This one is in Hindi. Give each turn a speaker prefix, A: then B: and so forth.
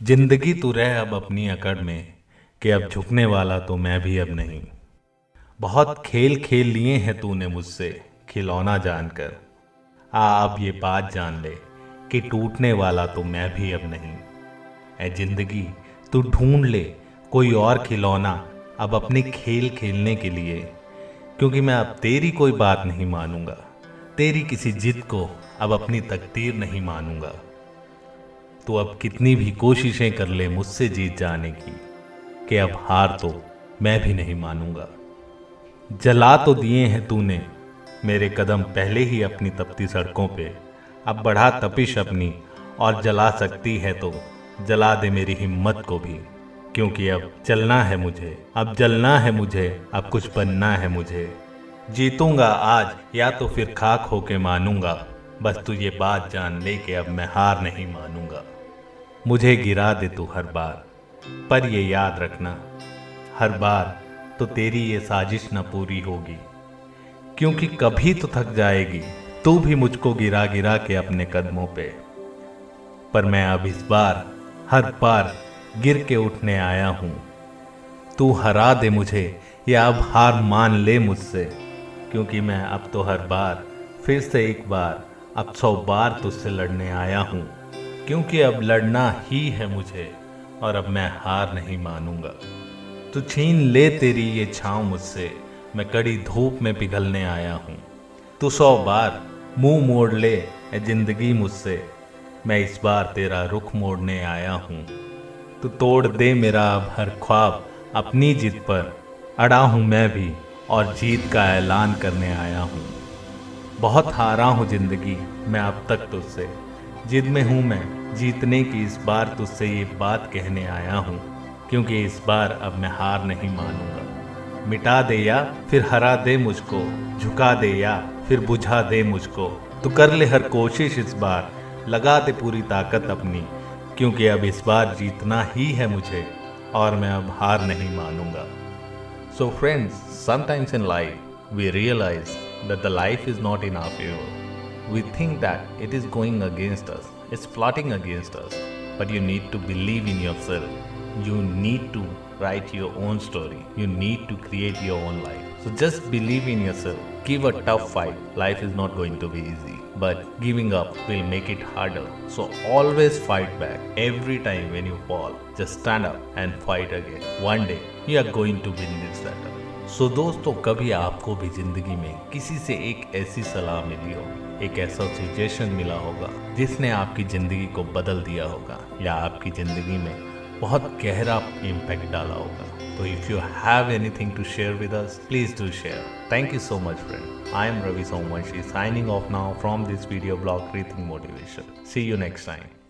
A: जिंदगी तू रह अब अपनी अकड़ में कि अब झुकने वाला तो मैं भी अब नहीं। बहुत खेल खेल लिए हैं तूने मुझसे खिलौना जानकर। अब ये बात जान ले कि टूटने वाला तो मैं भी अब नहीं। ऐ जिंदगी तू ढूंढ ले कोई और खिलौना अब अपने खेल खेलने के लिए, क्योंकि मैं अब तेरी कोई बात नहीं मानूंगा। तेरी किसी जिद को अब अपनी तकदीर नहीं मानूंगा। तो अब कितनी भी कोशिशें कर ले मुझसे जीत जाने की, कि अब हार तो मैं भी नहीं मानूंगा। जला तो दिए हैं तूने मेरे कदम पहले ही अपनी तपती सड़कों पे। अब बढ़ा तपिश अपनी और जला सकती है तो जला दे मेरी हिम्मत को भी, क्योंकि अब चलना है मुझे, अब जलना है मुझे, अब कुछ बनना है मुझे। जीतूंगा आज या तो फिर खाक होके मानूंगा। बस तू ये बात जान ले कि अब मैं हार नहीं मानूंगा। मुझे गिरा दे तू हर बार, पर ये याद रखना हर बार तो तेरी ये साजिश न पूरी होगी, क्योंकि कभी तो थक जाएगी तू भी मुझको गिरा गिरा के अपने कदमों पे। पर मैं अब इस बार हर बार गिर के उठने आया हूं। तू हरा दे मुझे या अब हार मान ले मुझसे, क्योंकि मैं अब तो हर बार फिर से एक बार अब 100 बार तुझसे लड़ने आया हूं। क्योंकि अब लड़ना ही है मुझे और अब मैं हार नहीं मानूंगा। तू छीन ले तेरी ये छाँव मुझसे, मैं कड़ी धूप में पिघलने आया हूँ। तू 100 बार मुंह मोड़ ले ए जिंदगी मुझसे, मैं इस बार तेरा रुख मोड़ने आया हूँ। तू तोड़ दे मेरा अब हर ख्वाब अपनी जिद पर, अड़ा हूँ मैं भी और जीत का ऐलान करने आया हूँ। बहुत हारा हूँ जिंदगी मैं अब तक तुझसे, जिद में हूँ मैं जीतने की इस बार तुझसे ये बात कहने आया हूँ। क्योंकि इस बार अब मैं हार नहीं मानूंगा। मिटा दे या फिर हरा दे मुझको, झुका दे या फिर बुझा दे मुझको। तू कर ले हर कोशिश इस बार, लगा दे पूरी ताकत अपनी, क्योंकि अब इस बार जीतना ही है मुझे और मैं अब हार नहीं मानूंगा। So friends, sometimes in life we realize that the life is not in our favor. We think that it is going against us, it's plotting against us, but you need to believe in yourself. You need to write your own story. You need to create your own life. So just believe in yourself. Give a tough fight. Life is not going to be easy, but giving up will make it harder. So always fight back. Every time when you fall, just stand up and fight again. One day you are going to win this battle. So दोस्तों, कभी आपको भी जिंदगी में किसी से एक ऐसी सलाह मिली होगी, एक ऐसा सजेशन मिला होगा जिसने आपकी जिंदगी को बदल दिया होगा या आपकी जिंदगी में बहुत गहरा इम्पैक्ट डाला होगा। तो if you have anything to share with us, please do share. Thank you so much friend. I am Ravi Somvanshi signing off now from this video blog rethinking motivation. See you next time.